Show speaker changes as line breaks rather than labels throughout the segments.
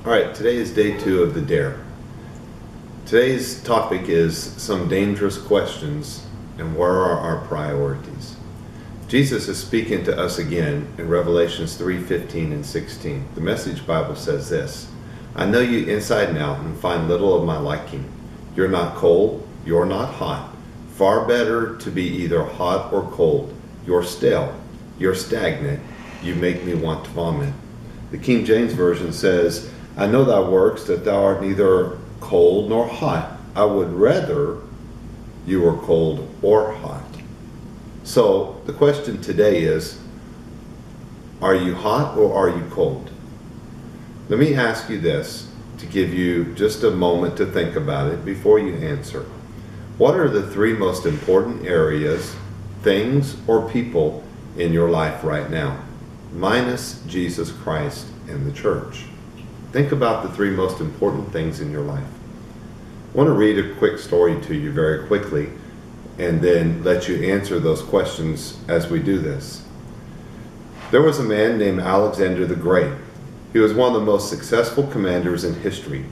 All right, today is day 2 of the Dare. Today's topic is some dangerous questions and where are our priorities. Jesus is speaking to us again in Revelations 3:15 and 16. The Message Bible says this: I know you inside and out and find little of my liking. You're not cold, you're not hot. Far better to be either hot or cold. You're stale, you're stagnant, you make me want to vomit. The King James Version says, I know thy works, that thou art neither cold nor hot. I would rather you were cold or hot. So the question today is, are you hot or are you cold? Let me ask you this to give you just a moment to think about it before you answer. What are the 3 most important areas, things, or people in your life right now, minus Jesus Christ and the church? Think about the 3 most important things in your life. I want to read a quick story to you very quickly and then let you answer those questions as we do this. There was a man named Alexander the Great. He was one of the most successful commanders in history,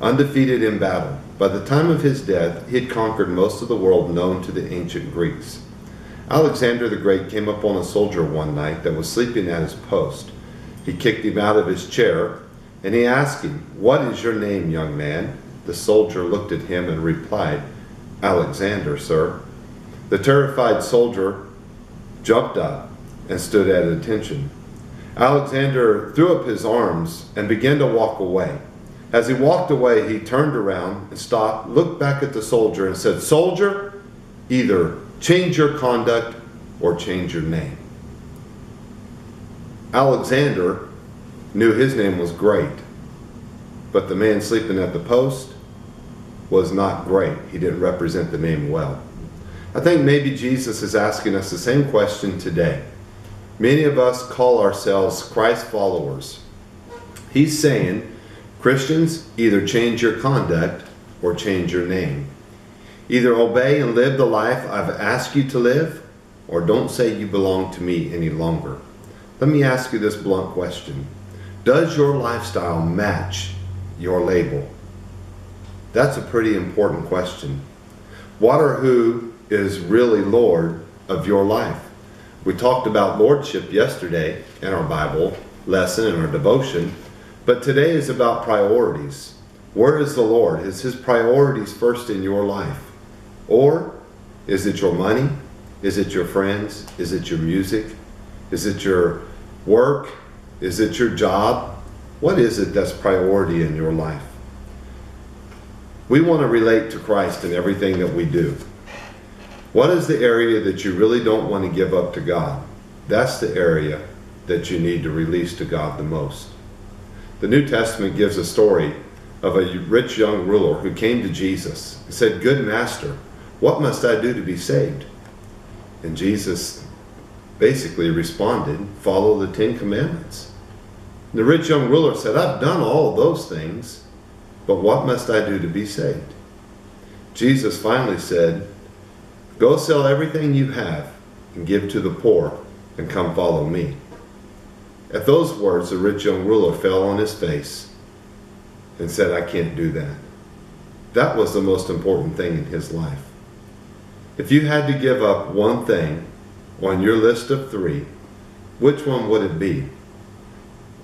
undefeated in battle. By the time of his death, he had conquered most of the world known to the ancient Greeks. Alexander the Great came upon a soldier one night that was sleeping at his post. He kicked him out of his chair, and he asked him, "What is your name, young man?" The soldier looked at him and replied, "Alexander, sir." The terrified soldier jumped up and stood at attention. Alexander threw up his arms and began to walk away. As he walked away, he turned around and stopped, looked back at the soldier and said, "Soldier, either change your conduct or change your name." Alexander knew his name was great, but the man sleeping at the post was not great. He didn't represent the name well. I think maybe Jesus is asking us the same question today. Many of us call ourselves Christ followers. He's saying, Christians, either change your conduct or change your name. Either obey and live the life I've asked you to live, or don't say you belong to me any longer. Let me ask you this blunt question. Does your lifestyle match your label? That's a pretty important question. What or who is really Lord of your life? We talked about lordship yesterday in our Bible lesson and our devotion, but today is about priorities. Where is the Lord? Is his priorities first in your life? Or is it your money? Is it your friends? Is it your music? Is it your work? Is it your job? What is it that's priority in your life? We want to relate to Christ in everything that we do. What is the area that you really don't want to give up to God? That's the area that you need to release to God the most. The New Testament gives a story of a rich young ruler who came to Jesus and said, "Good master, what must I do to be saved?" And Jesus basically responded, "Follow the 10 Commandments." The rich young ruler said, "I've done all those things, but what must I do to be saved?" Jesus finally said, "Go sell everything you have and give to the poor and come follow me." At those words, the rich young ruler fell on his face and said, "I can't do that." That was the most important thing in his life. If you had to give up one thing on your list of 3, which one would it be?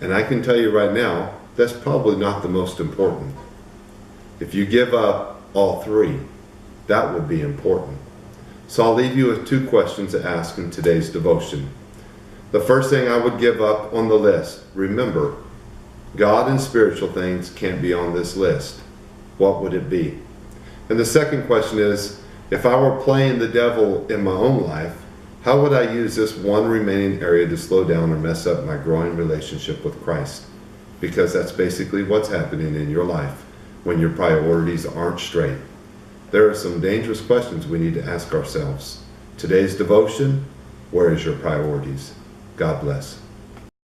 And I can tell you right now, that's probably not the most important. If you give up all 3, that would be important. So I'll leave you with 2 questions to ask in today's devotion. The first thing I would give up on the list, remember, God and spiritual things can't be on this list. What would it be? And the second question is, if I were playing the devil in my own life, how would I use this one remaining area to slow down or mess up my growing relationship with Christ? Because that's basically what's happening in your life when your priorities aren't straight. There are some dangerous questions we need to ask ourselves. Today's devotion, where is your priorities? God bless.